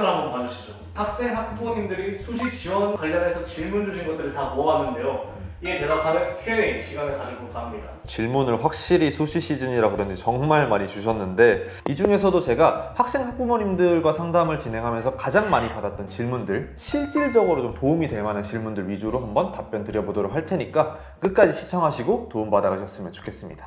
차트를 한번 봐주시죠. 학생 학부모님들이 수시 지원 관련해서 질문 주신 것들을 다 모았는데요. 이에 대답하는 Q&A 시간을 가지고 합니다. 질문을 확실히 수시 시즌이라 그런지 정말 많이 주셨는데, 이 중에서도 제가 학생 학부모님들과 상담을 진행하면서 가장 많이 받았던 질문들, 실질적으로 좀 도움이 될 만한 질문들 위주로 한번 답변 드려보도록 할 테니까 끝까지 시청하시고 도움받아 가셨으면 좋겠습니다.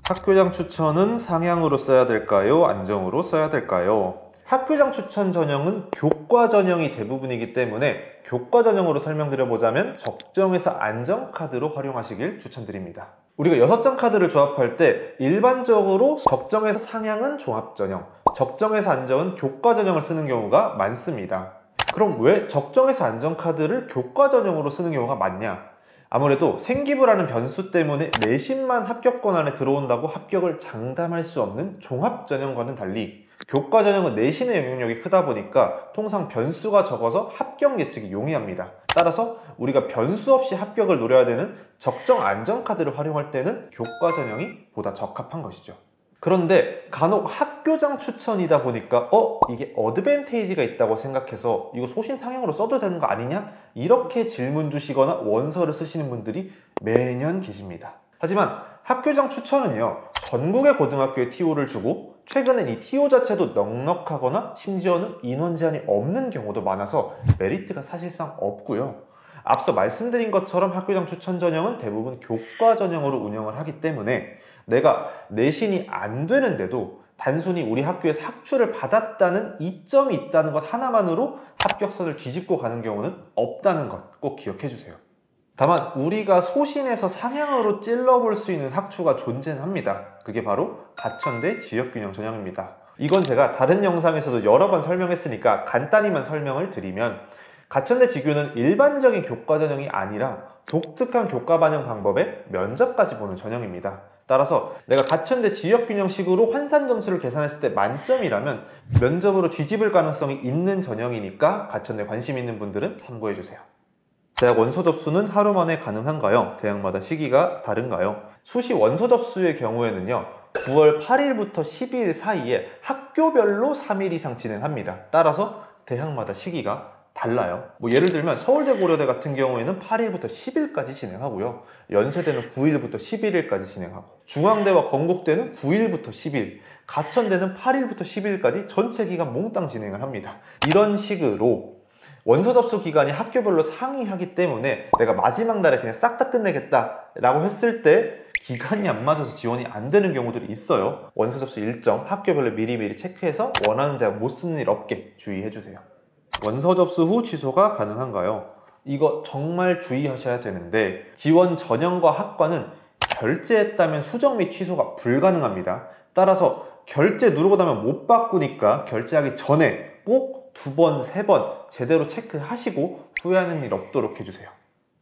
학교장 추천은 상향으로 써야 될까요? 안정으로 써야 될까요? 학교장 추천 전형은 교과 전형이 대부분이기 때문에 교과 전형으로 설명드려보자면 적정에서 안정 카드로 활용하시길 추천드립니다. 우리가 6장 카드를 조합할 때 일반적으로 적정에서 상향은 종합 전형, 적정에서 안정은 교과 전형을 쓰는 경우가 많습니다. 그럼 왜 적정에서 안정 카드를 교과 전형으로 쓰는 경우가 많냐? 아무래도 생기부라는 변수 때문에 내신만 합격권 안에 들어온다고 합격을 장담할 수 없는 종합 전형과는 달리 교과 전형은 내신의 영향력이 크다 보니까 통상 변수가 적어서 합격 예측이 용이합니다. 따라서 우리가 변수 없이 합격을 노려야 되는 적정 안정 카드를 활용할 때는 교과 전형이 보다 적합한 것이죠. 그런데 간혹 학교장 추천이다 보니까 이게 어드밴테이지가 있다고 생각해서 이거 소신 상향으로 써도 되는 거 아니냐? 이렇게 질문 주시거나 원서를 쓰시는 분들이 매년 계십니다. 하지만 학교장 추천은요, 전국의 고등학교에 TO를 주고 최근엔 이 TO 자체도 넉넉하거나 심지어는 인원 제한이 없는 경우도 많아서 메리트가 사실상 없고요. 앞서 말씀드린 것처럼 학교장 추천 전형은 대부분 교과 전형으로 운영을 하기 때문에 내가 내신이 안 되는데도 단순히 우리 학교에서 학추를 받았다는 이점이 있다는 것 하나만으로 합격선을 뒤집고 가는 경우는 없다는 것 꼭 기억해 주세요. 다만 우리가 소신에서 상향으로 찔러볼 수 있는 학추가 존재합니다. 그게 바로 가천대 지역균형 전형입니다. 이건 제가 다른 영상에서도 여러 번 설명했으니까 간단히만 설명을 드리면, 가천대 지교는 일반적인 교과 전형이 아니라 독특한 교과 반영 방법에 면접까지 보는 전형입니다. 따라서 내가 가천대 지역균형식으로 환산 점수를 계산했을 때 만점이라면 면접으로 뒤집을 가능성이 있는 전형이니까 가천대 관심 있는 분들은 참고해주세요. 대학 원서 접수는 하루 만에 가능한가요? 대학마다 시기가 다른가요? 수시 원서 접수의 경우에는요, 9월 8일부터 12일 사이에 학교별로 3일 이상 진행합니다. 따라서 대학마다 시기가 달라요. 예를 들면 서울대 고려대 같은 경우에는 8일부터 10일까지 진행하고요. 연세대는 9일부터 11일까지 진행하고, 중앙대와 건국대는 9일부터 10일, 가천대는 8일부터 10일까지 전체 기간 몽땅 진행을 합니다. 이런 식으로 원서 접수 기간이 학교별로 상이하기 때문에 내가 마지막 날에 그냥 싹 다 끝내겠다 라고 했을 때 기간이 안 맞아서 지원이 안 되는 경우들이 있어요. 원서 접수 일정 학교별로 미리미리 체크해서 원하는 대학 못 쓰는 일 없게 주의해 주세요. 원서 접수 후 취소가 가능한가요? 이거 정말 주의하셔야 되는데, 지원 전형과 학과는 결제했다면 수정 및 취소가 불가능합니다. 따라서 결제 누르고 나면 못 바꾸니까 결제하기 전에 꼭 2번, 3번 제대로 체크하시고 후회하는 일 없도록 해주세요.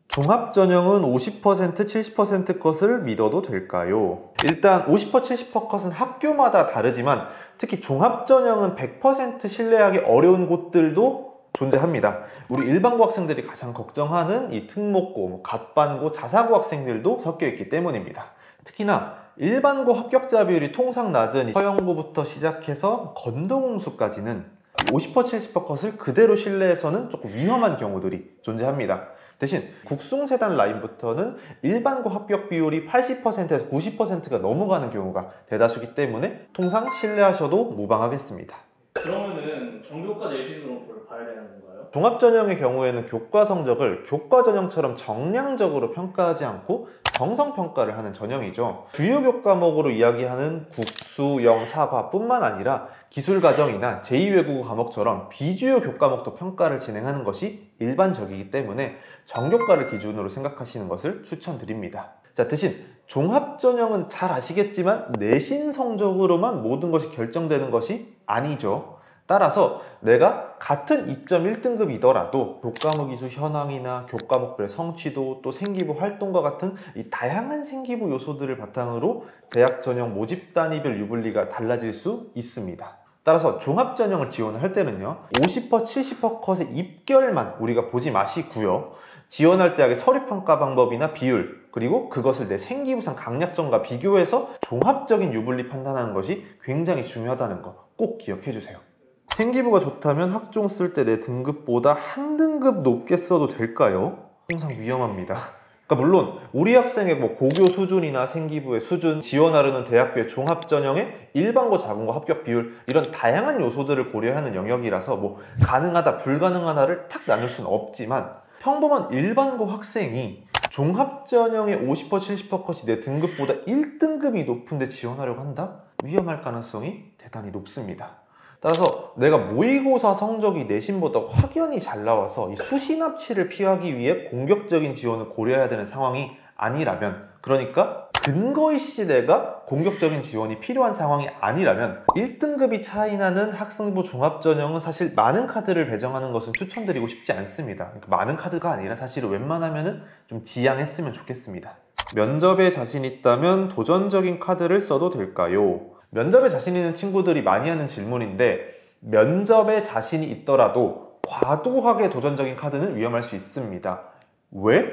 종합전형은 50%, 70% 것을 믿어도 될까요? 일단 50%, 70% 것은 학교마다 다르지만 특히 종합전형은 100% 신뢰하기 어려운 곳들도 존재합니다. 우리 일반고 학생들이 가장 걱정하는 이 특목고, 갓반고, 자사고 학생들도 섞여 있기 때문입니다. 특히나 일반고 합격자 비율이 통상 낮은 서영고부터 시작해서 건도공수까지는 50%, 70% 것을 그대로 신뢰해서는 조금 위험한 경우들이 존재합니다. 대신 국숭세단 라인부터는 일반고 합격 비율이 80%에서 90%가 넘어가는 경우가 대다수기 때문에 통상 신뢰하셔도 무방하겠습니다. 그러면은 전교과 내신으로 봐야 되는 건가요? 종합전형의 경우에는 교과 성적을 교과 전형처럼 정량적으로 평가하지 않고 정성평가를 하는 전형이죠. 주요 교과목으로 이야기하는 국수, 영, 사과 뿐만 아니라 기술과정이나 제2외국어 과목처럼 비주요 교과목도 평가를 진행하는 것이 일반적이기 때문에 정교과를 기준으로 생각하시는 것을 추천드립니다. 자, 대신 종합전형은 잘 아시겠지만 내신 성적으로만 모든 것이 결정되는 것이 아니죠. 따라서 내가 같은 2.1등급이더라도 교과목 이수 현황이나 교과목별 성취도, 또 생기부 활동과 같은 이 다양한 생기부 요소들을 바탕으로 대학 전형 모집 단위별 유불리가 달라질 수 있습니다. 따라서 종합전형을 지원을 할 때는요, 50%, 70% 컷의 입결만 우리가 보지 마시고요, 지원할 대학의 서류평가 방법이나 비율, 그리고 그것을 내 생기부상 강약점과 비교해서 종합적인 유불리 판단하는 것이 굉장히 중요하다는 거 꼭 기억해 주세요. 생기부가 좋다면 학종 쓸 때 내 등급보다 한 등급 높게 써도 될까요? 항상 위험합니다. 그러니까 물론 우리 학생의 뭐 고교 수준이나 생기부의 수준, 지원하려는 대학교의 종합전형의 일반고, 자본고 합격 비율, 이런 다양한 요소들을 고려하는 영역이라서 뭐 가능하다, 불가능하다를 탁 나눌 수는 없지만, 평범한 일반고 학생이 종합전형의 50%, 70% 컷이 내 등급보다 1등급이 높은데 지원하려고 한다? 위험할 가능성이 대단히 높습니다. 따라서 내가 모의고사 성적이 내신보다 확연히 잘 나와서 이 수시 납치를 피하기 위해 공격적인 지원을 고려해야 되는 상황이 아니라면, 그러니까 근거 있이 내가 공격적인 지원이 필요한 상황이 아니라면 1등급이 차이 나는 학생부 종합전형은 사실 많은 카드를 배정하는 것은 추천드리고 싶지 않습니다. 그러니까 많은 카드가 아니라 사실은 웬만하면 좀 지양했으면 좋겠습니다. 면접에 자신 있다면 도전적인 카드를 써도 될까요? 면접에 자신 있는 친구들이 많이 하는 질문인데, 면접에 자신이 있더라도 과도하게 도전적인 카드는 위험할 수 있습니다. 왜?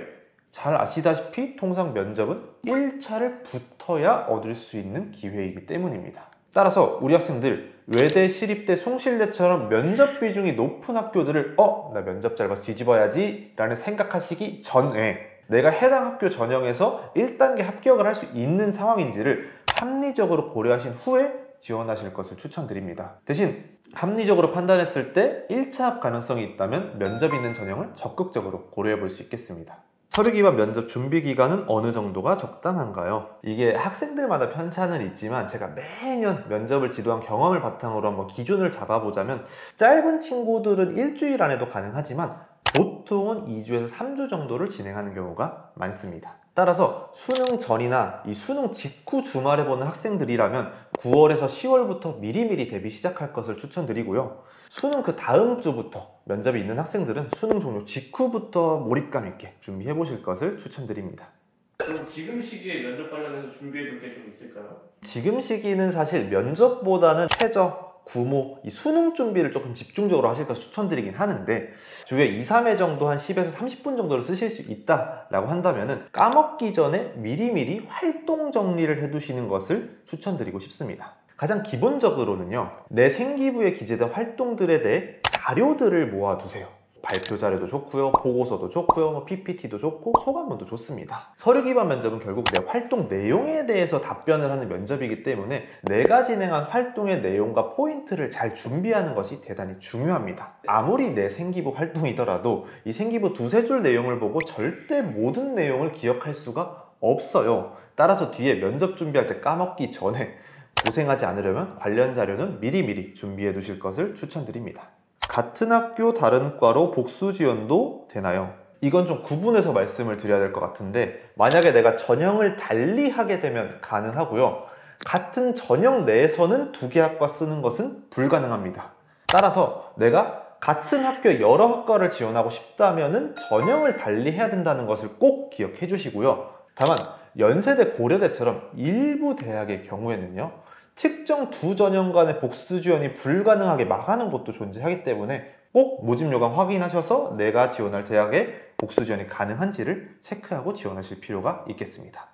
잘 아시다시피 통상 면접은 1차를 붙어야 얻을 수 있는 기회이기 때문입니다. 따라서 우리 학생들 외대, 시립대, 숭실대처럼 면접 비중이 높은 학교들을 나 면접 잘 봐서 뒤집어야지 라는 생각하시기 전에 내가 해당 학교 전형에서 1단계 합격을 할 수 있는 상황인지를 합리적으로 고려하신 후에 지원하실 것을 추천드립니다. 대신 합리적으로 판단했을 때 1차 합 가능성이 있다면 면접 있는 전형을 적극적으로 고려해 볼 수 있겠습니다. 서류 기반 면접 준비 기간은 어느 정도가 적당한가요? 이게 학생들마다 편차는 있지만 제가 매년 면접을 지도한 경험을 바탕으로 한번 기준을 잡아보자면, 짧은 친구들은 일주일 안에도 가능하지만 보통은 2주에서 3주 정도를 진행하는 경우가 많습니다. 따라서 수능 전이나 이 수능 직후 주말에 보는 학생들이라면 9월에서 10월부터 미리미리 대비 시작할 것을 추천드리고요. 수능 그 다음 주부터 면접이 있는 학생들은 수능 종료 직후부터 몰입감 있게 준비해 보실 것을 추천드립니다. 그럼 지금 시기에 면접 관련해서 준비해 둘 게 좀 있을까요? 지금 시기는 사실 면접보다는 최저, 구모, 이 수능 준비를 조금 집중적으로 하실 걸 추천드리긴 하는데, 주에 2, 3회 정도 한 10에서 30분 정도를 쓰실 수 있다라고 한다면 까먹기 전에 미리미리 활동 정리를 해두시는 것을 추천드리고 싶습니다. 가장 기본적으로는요, 내 생기부에 기재된 활동들에 대해 자료들을 모아두세요. 발표 자료도 좋고요, 보고서도 좋고요, PPT도 좋고 소감문도 좋습니다. 서류 기반 면접은 결국 내 활동 내용에 대해서 답변을 하는 면접이기 때문에 내가 진행한 활동의 내용과 포인트를 잘 준비하는 것이 대단히 중요합니다. 아무리 내 생기부 활동이더라도 이 생기부 두세 줄 내용을 보고 절대 모든 내용을 기억할 수가 없어요. 따라서 뒤에 면접 준비할 때 까먹기 전에 고생하지 않으려면 관련 자료는 미리미리 준비해 두실 것을 추천드립니다. 같은 학교 다른 과로 복수 지원도 되나요? 이건 좀 구분해서 말씀을 드려야 될 것 같은데, 만약에 내가 전형을 달리 하게 되면 가능하고요, 같은 전형 내에서는 두 개 학과 쓰는 것은 불가능합니다. 따라서 내가 같은 학교에 여러 학과를 지원하고 싶다면 전형을 달리 해야 된다는 것을 꼭 기억해 주시고요. 다만 연세대, 고려대처럼 일부 대학의 경우에는요, 특정 두 전형 간의 복수 지원이 불가능하게 막아놓은 곳도 존재하기 때문에 꼭 모집 요강 확인하셔서 내가 지원할 대학에 복수 지원이 가능한지를 체크하고 지원하실 필요가 있겠습니다.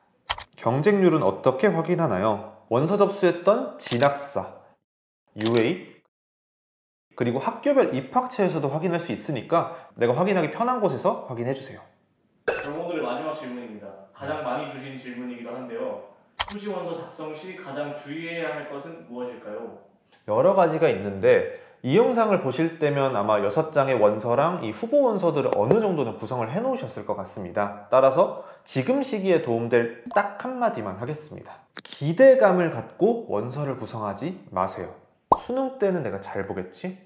경쟁률은 어떻게 확인하나요? 원서 접수했던 진학사, UA, 그리고 학교별 입학처에서도 확인할 수 있으니까 내가 확인하기 편한 곳에서 확인해주세요. 오늘의 마지막 질문입니다. 가장 많이 주신 질문이기도 한데요. 수시 원서 작성 시 가장 주의해야 할 것은 무엇일까요? 여러 가지가 있는데, 이 영상을 보실 때면 아마 6장의 원서랑 이 후보 원서들을 어느 정도는 구성을 해 놓으셨을 것 같습니다. 따라서 지금 시기에 도움될 딱 한마디만 하겠습니다. 기대감을 갖고 원서를 구성하지 마세요. 수능 때는 내가 잘 보겠지?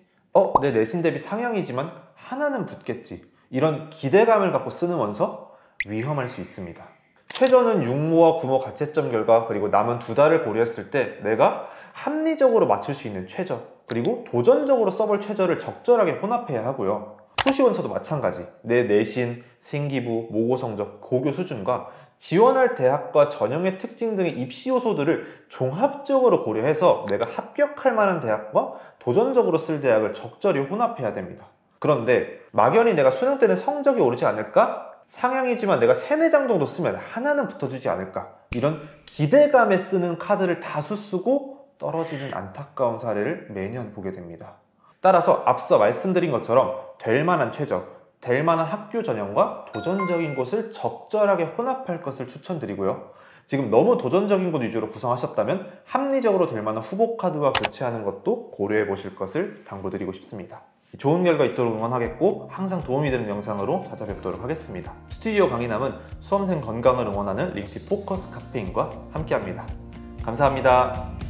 내 내신 대비 상향이지만 하나는 붙겠지. 이런 기대감을 갖고 쓰는 원서 위험할 수 있습니다. 최저는 6모와 9모 가채점 결과, 그리고 남은 2달을 고려했을 때 내가 합리적으로 맞출 수 있는 최저, 그리고 도전적으로 써볼 최저를 적절하게 혼합해야 하고요. 수시 원서도 마찬가지. 내 내신, 생기부, 모고 성적, 고교 수준과 지원할 대학과 전형의 특징 등의 입시 요소들을 종합적으로 고려해서 내가 합격할 만한 대학과 도전적으로 쓸 대학을 적절히 혼합해야 됩니다. 그런데 막연히 내가 수능 때는 성적이 오르지 않을까? 상향이지만 내가 3, 4장 정도 쓰면 하나는 붙어주지 않을까? 이런 기대감에 쓰는 카드를 다수 쓰고 떨어지는 안타까운 사례를 매년 보게 됩니다. 따라서 앞서 말씀드린 것처럼 될 만한 최적, 될 만한 학교 전형과 도전적인 곳을 적절하게 혼합할 것을 추천드리고요. 지금 너무 도전적인 곳 위주로 구성하셨다면 합리적으로 될 만한 후보 카드와 교체하는 것도 고려해 보실 것을 당부드리고 싶습니다. 좋은 결과 있도록 응원하겠고 항상 도움이 되는 영상으로 찾아뵙도록 하겠습니다. 스튜디오 강의남은 수험생 건강을 응원하는 링티 포커스 카페인과 함께합니다. 감사합니다.